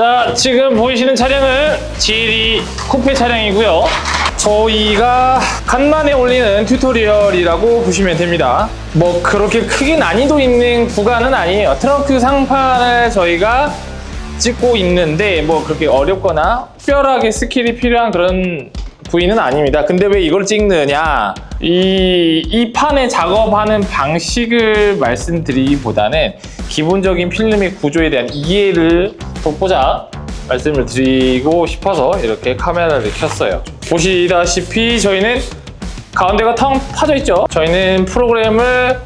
자, 지금 보이시는 차량은 GLE 쿠페 차량이고요. 저희가 간만에 올리는 튜토리얼이라고 보시면 됩니다. 뭐 그렇게 크게 난이도 있는 구간은 아니에요. 트렁크 상판을 저희가 찍고 있는데 뭐 그렇게 어렵거나 특별하게 스킬이 필요한 그런 부위는 아닙니다. 근데 왜 이걸 찍느냐? 이 판에 작업하는 방식을 말씀드리기보다는 기본적인 필름의 구조에 대한 이해를 돕고자 말씀을 드리고 싶어서 이렇게 카메라를 켰어요. 보시다시피 저희는 가운데가 텅 파져 있죠. 저희는 프로그램을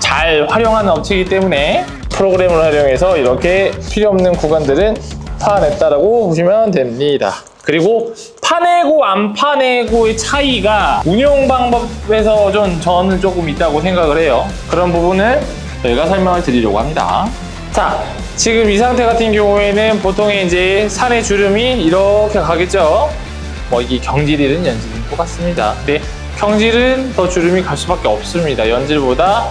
잘 활용하는 업체이기 때문에 프로그램을 활용해서 이렇게 필요 없는 구간들은 파냈다라고 보시면 됩니다. 그리고 파내고 안 파내고의 차이가 운용 방법에서 저는 조금 있다고 생각을 해요. 그런 부분을 저희가 설명을 드리려고 합니다. 자, 지금 이 상태 같은 경우에는 보통의 이제 산의 주름이 이렇게 가겠죠. 뭐 이게 경질이든 연질은 똑같습니다. 근데 경질은 더 주름이 갈 수밖에 없습니다. 연질보다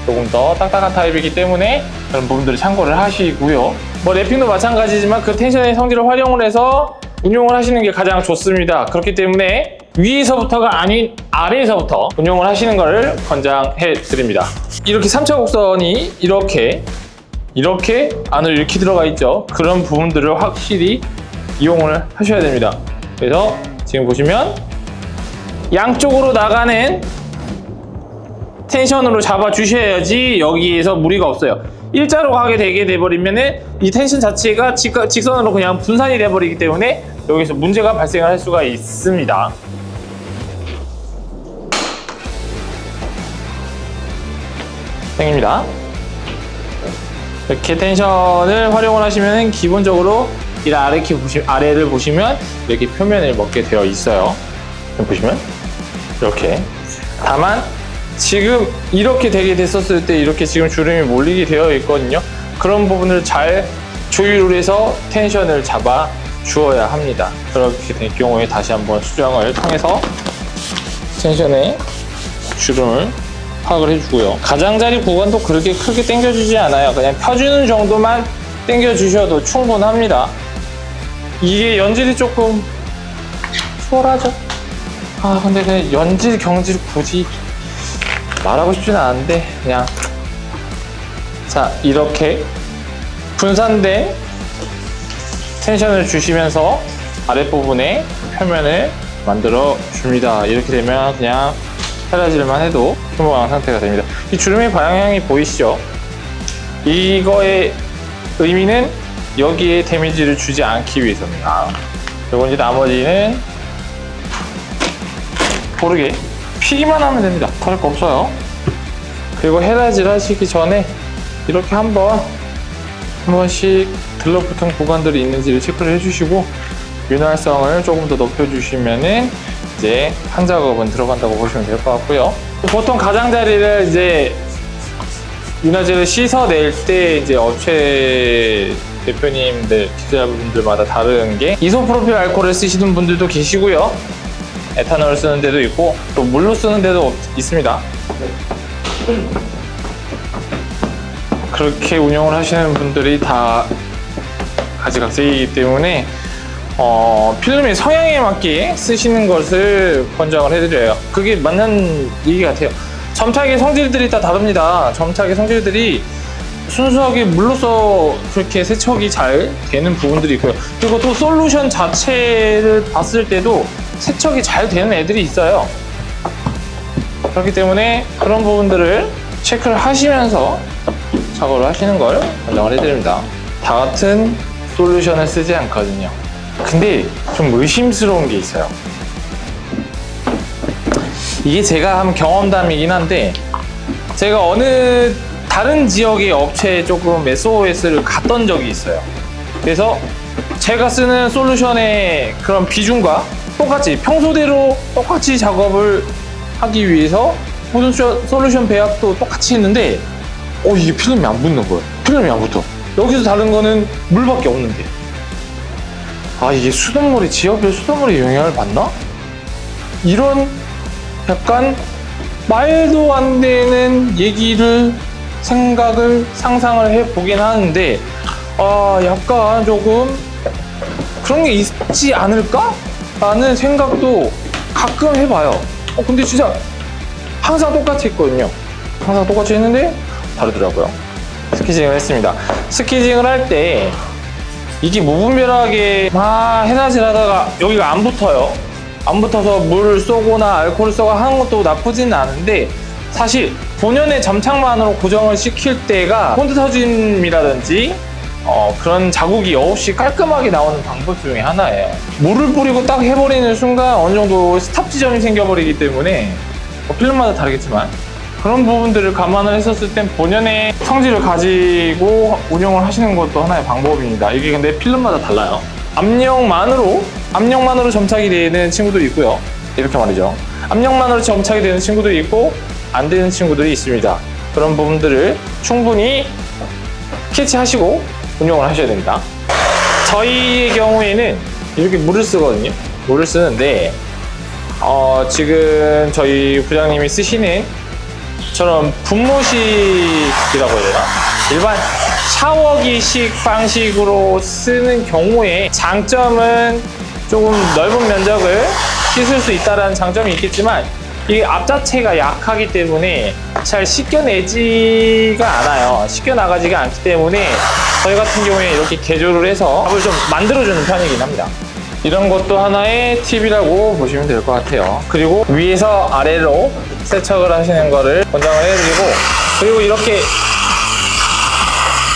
조금 더 딱딱한 타입이기 때문에 그런 부분들을 참고를 하시고요. 뭐 랩핑도 마찬가지지만 그 텐션의 성질을 활용을 해서 운용을 하시는 게 가장 좋습니다. 그렇기 때문에 위에서부터가 아닌 아래에서부터 운용을 하시는 것을 권장해 드립니다. 이렇게 3차 곡선이 이렇게 안으로 이렇게 들어가 있죠. 그런 부분들을 확실히 이용을 하셔야 됩니다. 그래서 지금 보시면 양쪽으로 나가는 텐션으로 잡아 주셔야지 여기에서 무리가 없어요. 일자로 가게 되게 돼버리면은 이 텐션 자체가 직선으로 그냥 분산이 돼버리기 때문에 여기서 문제가 발생을 할 수가 있습니다. 생깁니다. 이렇게 텐션을 활용을 하시면 기본적으로 이 아래를 보시면 이렇게 표면을 먹게 되어 있어요. 보시면 이렇게. 다만 지금 이렇게 되게 됐었을 때 이렇게 지금 주름이 몰리게 되어 있거든요. 그런 부분을 잘 조율을 해서 텐션을 잡아 주어야 합니다. 그렇게 될 경우에 다시 한번 수정을 통해서 텐션의 주름을 파악을 해주고요. 가장자리 구간도 그렇게 크게 당겨주지 않아요. 그냥 펴주는 정도만 당겨주셔도 충분합니다. 이게 연질이 조금 수월하죠? 근데 그냥 연질, 경질 굳이 말하고 싶지는 않은데 그냥 자, 이렇게 분산된 텐션을 주시면서 아랫부분에 표면을 만들어 줍니다. 이렇게 되면 그냥 헤라질만 해도 평범한 상태가 됩니다. 이 주름의 방향이 보이시죠? 이거의 의미는 여기에 데미지를 주지 않기 위해서입니다. 그리고 이제 나머지는 고르게 피기만 하면 됩니다. 다를 거 없어요. 그리고 헤라질 하시기 전에 이렇게 한 번씩 들러붙은 구간들이 있는지를 체크를 해주시고 윤활성을 조금 더 높여주시면은 이제 한 작업은 들어간다고 보시면 될 것 같고요. 보통 가장자리를 이제 윤활제를 씻어낼 때 이제 업체 대표님들, 기자분들마다 다른 게 이소프로필 알코올을 쓰시는 분들도 계시고요. 에탄올을 쓰는 데도 있고 또 물로 쓰는 데도 있습니다. 그렇게 운영을 하시는 분들이 다 가지각색이기 때문에 필름의 성향에 맞게 쓰시는 것을 권장을 해드려요. 그게 맞는 얘기 같아요. 점착의 성질들이 다 다릅니다. 점착의 성질들이 순수하게 물로써 그렇게 세척이 잘 되는 부분들이 있고요. 그리고 또 솔루션 자체를 봤을 때도 세척이 잘 되는 애들이 있어요. 그렇기 때문에 그런 부분들을 체크를 하시면서 작업을 하시는 걸 권장을 해드립니다. 다 같은 솔루션을 쓰지 않거든요. 근데 좀 의심스러운 게 있어요. 이게 제가 한 경험담이긴 한데 제가 어느 다른 지역의 업체에 조금 SOS를 갔던 적이 있어요. 그래서 제가 쓰는 솔루션의 그런 비중과 똑같이 평소대로 똑같이 작업을 하기 위해서 모든 솔루션 배합도 똑같이 했는데 이게 필름이 안 붙는 거예요. 필름이 안 붙어. 여기서 다른 거는 물밖에 없는데 이게 수돗물이 지역별 수돗물에 영향을 받나? 이런 약간 말도 안 되는 얘기를 상상을 해보긴 하는데 약간 조금 그런 게 있지 않을까? 라는 생각도 가끔 해봐요. 근데 진짜 항상 똑같이 했거든요. 항상 똑같이 했는데 다르더라고요. 스키징을 했습니다. 스키징을 할 때 이게 무분별하게 막 해나질 하다가 여기가 안 붙어요. 안 붙어서 물을 쏘거나 알코올을 쏘거나 하는 것도 나쁘지는 않은데, 사실 본연의 점착만으로 고정을 시킬 때가 본드 터짐이라든지 그런 자국이 없이 깔끔하게 나오는 방법 중에 하나예요. 물을 뿌리고 딱 해버리는 순간 어느 정도 스탑 지점이 생겨버리기 때문에 필름마다 다르겠지만 그런 부분들을 감안을 했었을 땐 본연의 성질을 가지고 운영을 하시는 것도 하나의 방법입니다. 이게 근데 필름마다 달라요. 압력만으로 점착이 되는 친구도 있고요. 이렇게 말이죠. 압력만으로 점착이 되는 친구도 있고 안 되는 친구들이 있습니다. 그런 부분들을 충분히 캐치하시고 운영을 하셔야 됩니다. 저희의 경우에는 이렇게 물을 쓰거든요. 물을 쓰는데 지금 저희 부장님이 쓰시는 처럼 분무식이라고 해야 되나? 일반 샤워기식 방식으로 쓰는 경우에 장점은 조금 넓은 면적을 씻을 수 있다는 장점이 있겠지만, 이 앞 자체가 약하기 때문에 잘 씻겨내지가 않아요. 씻겨나가지가 않기 때문에 저희 같은 경우에 이렇게 개조를 해서 밥을 좀 만들어주는 편이긴 합니다. 이런 것도 하나의 팁이라고 보시면 될 것 같아요. 그리고 위에서 아래로 세척을 하시는 거를 권장을 해드리고, 그리고 이렇게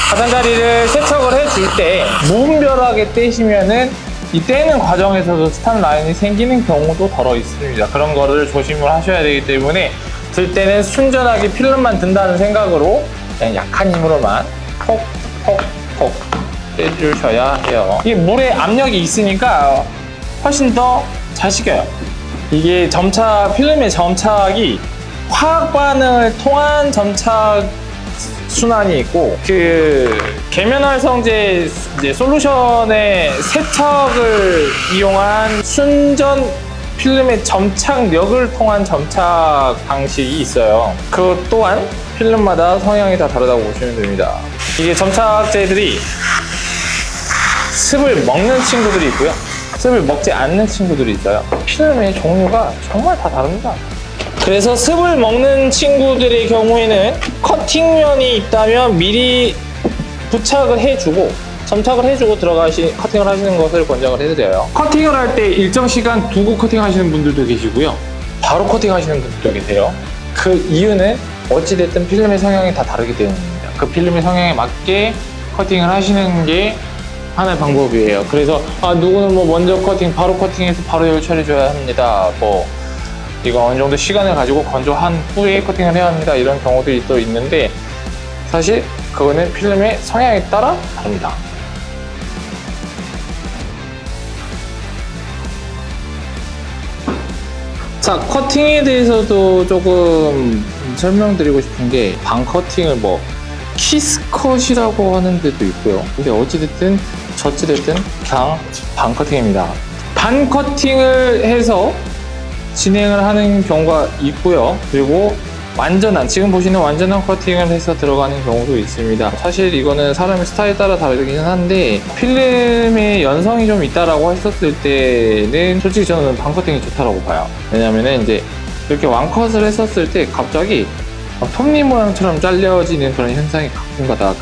가장자리를 세척을 해줄 때 무분별하게 떼시면은 이 떼는 과정에서도 스탑 라인이 생기는 경우도 덜어 있습니다. 그런 거를 조심을 하셔야 되기 때문에 들 때는 순전하게 필름만 든다는 생각으로 그냥 약한 힘으로만 톡톡톡 떼주셔야 해요. 이게 물에 압력이 있으니까 훨씬 더 잘 씻겨요. 이게 필름의 점착이 화학 반응을 통한 점착 순환이 있고, 계면활성제 솔루션의 세척을 이용한 순전 필름의 점착력을 통한 점착 방식이 있어요. 그것 또한 필름마다 성향이 다 다르다고 보시면 됩니다. 이게 점착제들이 습을 먹는 친구들이 있고요, 습을 먹지 않는 친구들이 있어요. 필름의 종류가 정말 다 다릅니다. 그래서 습을 먹는 친구들의 경우에는 커팅면이 있다면 미리 부착을 해주고 점착을 해주고 커팅을 하시는 것을 권장을 해드려요. 커팅을 할 때 일정 시간 두고 커팅하시는 분들도 계시고요, 바로 커팅하시는 분들도 계세요. 그 이유는 어찌됐든 필름의 성향이 다 다르기 때문입니다. 그 필름의 성향에 맞게 커팅을 하시는 게 하나의 방법이에요. 그래서 누구는 먼저 바로 커팅해서 바로 열 처리해줘야 합니다. 이거 어느 정도 시간을 가지고 건조한 후에 커팅을 해야 합니다. 이런 경우들이 또 있는데, 사실 그거는 필름의 성향에 따라 다릅니다. 자, 커팅에 대해서도 조금 설명드리고 싶은 게, 반 커팅을 키스컷이라고 하는 데도 있고요. 근데 어찌됐든 저찌됐든 그냥 반 커팅입니다. 반 커팅을 해서 진행을 하는 경우가 있고요. 그리고 지금 보시는 완전한 커팅을 해서 들어가는 경우도 있습니다. 사실 이거는 사람의 스타일에 따라 다르기는 한데, 필름의 연성이 좀 있다라고 했었을 때는 솔직히 저는 반 커팅이 좋다라고 봐요. 왜냐면은 이제 이렇게 완컷을 했었을 때 갑자기 톱니 모양처럼 잘려지는 그런 현상이 가끔가다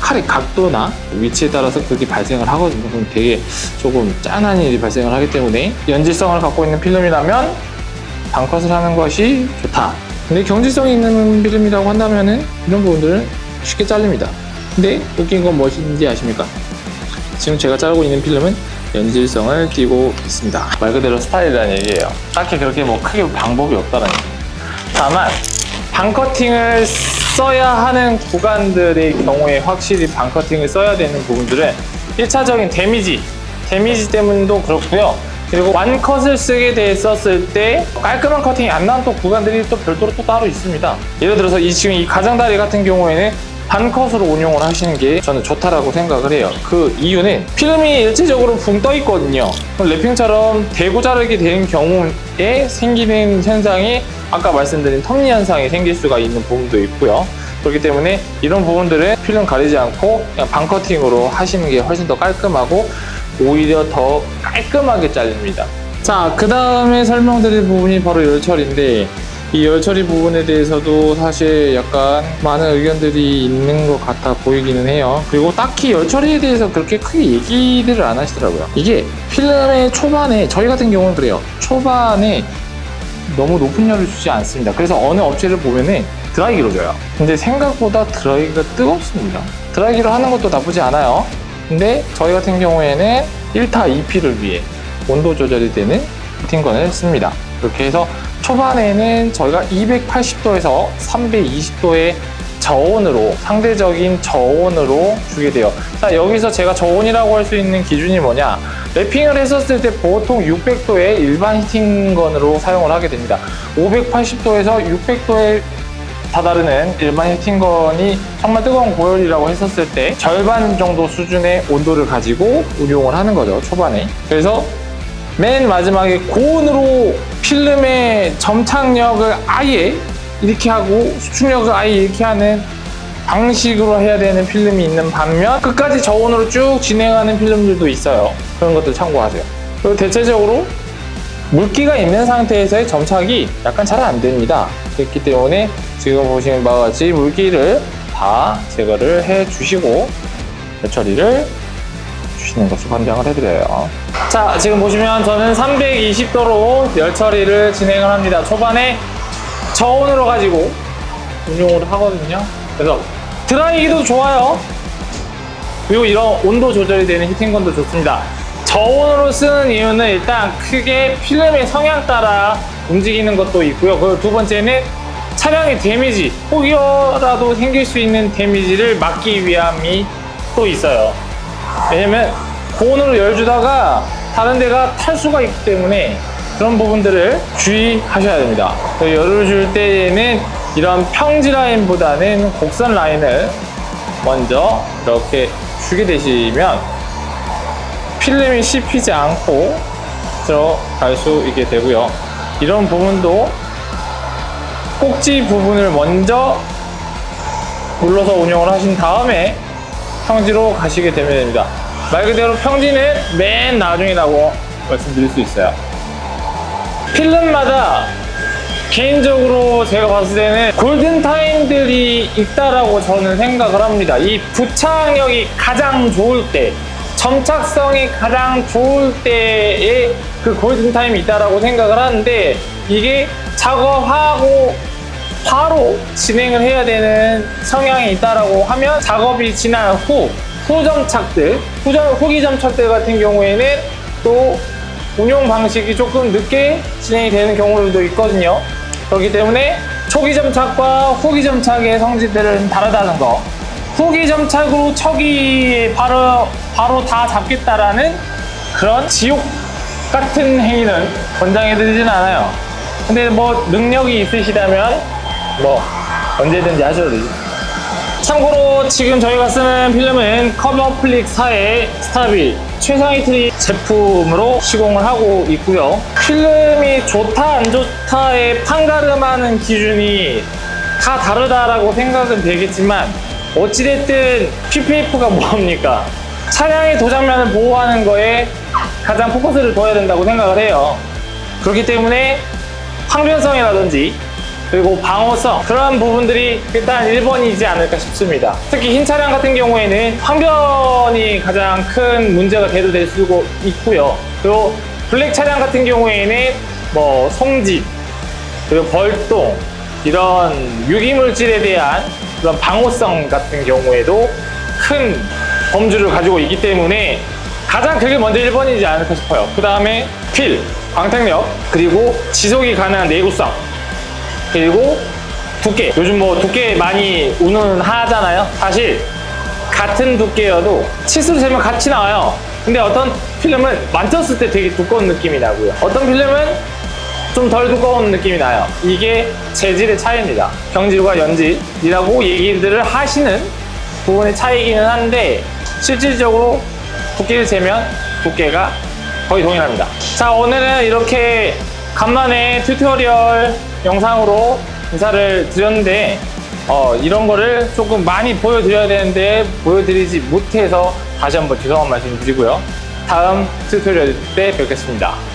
칼의 각도나 위치에 따라서 그게 발생을 하거든요. 그럼 되게 조금 짠한 일이 발생을 하기 때문에 연질성을 갖고 있는 필름이라면 반컷을 하는 것이 좋다. 근데 경질성이 있는 필름이라고 한다면은 이런 부분들은 쉽게 잘립니다. 근데 웃긴 건 무엇인지 아십니까? 지금 제가 자르고 있는 필름은 연질성을 띠고 있습니다. 말 그대로 스타일이라는 얘기예요. 딱히 그렇게 크게 방법이 없다는 얘기예요. 다만 반커팅을 써야 하는 구간들의 경우에 확실히 반커팅을 써야 되는 부분들은 1차적인 데미지 때문도 그렇고요. 그리고 완컷을 쓰게 됐었을 때 깔끔한 커팅이 안 나온 또 구간들이 또 별도로 또 따로 있습니다. 예를 들어서 지금 이 가장다리 같은 경우에는 반컷으로 운용을 하시는 게 저는 좋다라고 생각을 해요. 그 이유는 필름이 일체적으로 붕 떠 있거든요. 랩핑처럼 대고 자르게 되는 경우에 생기는 현상이 아까 말씀드린 톱니 현상이 생길 수가 있는 부분도 있고요. 그렇기 때문에 이런 부분들은 필름 가리지 않고 그냥 반커팅으로 하시는 게 훨씬 더 깔끔하고 오히려 더 깔끔하게 잘립니다. 자, 그 다음에 설명드릴 부분이 바로 열처리인데, 이 열처리 부분에 대해서도 사실 약간 많은 의견들이 있는 것 같아 보이기는 해요. 그리고 딱히 열처리에 대해서 그렇게 크게 얘기를 안 하시더라고요. 이게 필름의 초반에, 저희 같은 경우는 그래요. 초반에 너무 높은 열을 주지 않습니다. 그래서 어느 업체를 보면은 드라이기로 줘요. 근데 생각보다 드라이기가 뜨겁습니다. 드라이기로 하는 것도 나쁘지 않아요. 근데 저희 같은 경우에는 1타 2피를 위해 온도 조절이 되는 히팅건을 씁니다. 그렇게 해서 초반에는 저희가 280도에서 320도의 저온으로, 상대적인 저온으로 주게 돼요. 자, 여기서 제가 저온이라고 할 수 있는 기준이 뭐냐, 랩핑을 했었을 때 보통 600도의 일반 히팅건으로 사용을 하게 됩니다. 580도에서 600도에 다다르는 일반 히팅건이 정말 뜨거운 고열이라고 했었을 때 절반 정도 수준의 온도를 가지고 운용을 하는 거죠, 초반에. 그래서 맨 마지막에 고온으로 필름의 점착력을 아예 이렇게 하고 수축력을 아예 이렇게 하는 방식으로 해야 되는 필름이 있는 반면, 끝까지 저온으로 쭉 진행하는 필름들도 있어요. 그런 것들 참고하세요. 그리고 대체적으로 물기가 있는 상태에서의 점착이 약간 잘 안 됩니다. 그렇기 때문에 지금 보시는 바와 같이 물기를 다 제거를 해 주시고 열처리를 주시는 것을 권장을 해드려요. 자, 지금 보시면 저는 320도로 열처리를 진행을 합니다. 초반에 저온으로 가지고 운용을 하거든요. 그래서 드라이기도 좋아요. 그리고 이런 온도 조절이 되는 히팅건도 좋습니다. 저온으로 쓰는 이유는 일단 크게 필름의 성향 따라 움직이는 것도 있고요. 그리고 두 번째는 차량의 데미지, 혹여라도 생길 수 있는 데미지를 막기 위함이 또 있어요. 왜냐면 고온으로 열 주다가 다른 데가 탈 수가 있기 때문에 그런 부분들을 주의하셔야 됩니다. 열을 줄 때에는 이런 평지 라인보다는 곡선 라인을 먼저 이렇게 주게 되시면 필름이 씹히지 않고 들어갈 수 있게 되고요. 이런 부분도 꼭지 부분을 먼저 눌러서 운용을 하신 다음에 평지로 가시게 되면 됩니다. 말 그대로 평지는 맨 나중이라고 말씀드릴 수 있어요. 필름마다 개인적으로 제가 봤을 때는 골든타임들이 있다라고 저는 생각을 합니다. 이 부착력이 가장 좋을 때, 점착성이 가장 좋을 때에 그 골든타임이 있다라고 생각을 하는데, 이게 작업하고 바로 진행을 해야 되는 성향이 있다라고 하면 작업이 지난 후 후점착들, 후기 점착들 같은 경우에는 또 운용 방식이 조금 늦게 진행이 되는 경우들도 있거든요. 그렇기 때문에 초기 점착과 후기 점착의 성질들은 다르다는 거. 후기 점착으로 초기에 바로 다 잡겠다라는 그런 지옥 같은 행위는 권장해드리진 않아요. 근데 뭐 능력이 있으시다면 뭐 언제든지 하셔도 되죠. 참고로 지금 저희가 쓰는 필름은 커버플릭4의 스타빌 최상위 트리 제품으로 시공을 하고 있고요. 필름이 좋다 안 좋다에 판가름하는 기준이 다 다르다라고 생각은 되겠지만, 어찌됐든 PPF가 뭡니까? 차량의 도장면을 보호하는 거에 가장 포커스를 둬야 된다고 생각을 해요. 그렇기 때문에 항변성이라든지 그리고 방호성, 그런 부분들이 일단 1번이지 않을까 싶습니다. 특히 흰 차량 같은 경우에는 항변이 가장 큰 문제가 대두될 수 있고요. 그리고 블랙 차량 같은 경우에는 뭐 송진, 그리고 벌동, 이런 유기물질에 대한 그런 방호성 같은 경우에도 큰 범주를 가지고 있기 때문에 가장 그게 먼저 1번이지 않을까 싶어요. 그 다음에 필, 광택력, 그리고 지속이 가능한 내구성, 그리고 두께. 요즘 뭐 두께 많이 운운하잖아요. 사실 같은 두께여도 치수를 재면 같이 나와요. 근데 어떤 필름은 만졌을 때 되게 두꺼운 느낌이 나고요. 어떤 필름은 좀 덜 두꺼운 느낌이 나요. 이게 재질의 차이입니다. 경질과 연질이라고 얘기들을 하시는 부분의 차이이기는 한데, 실질적으로 두께를 재면 두께가 거의 동일합니다. 자, 오늘은 이렇게 간만에 튜토리얼 영상으로 인사를 드렸는데, 이런 거를 조금 많이 보여드려야 되는데 보여드리지 못해서 다시 한번 죄송한 말씀 드리고요. 다음 튜토리얼 때 뵙겠습니다.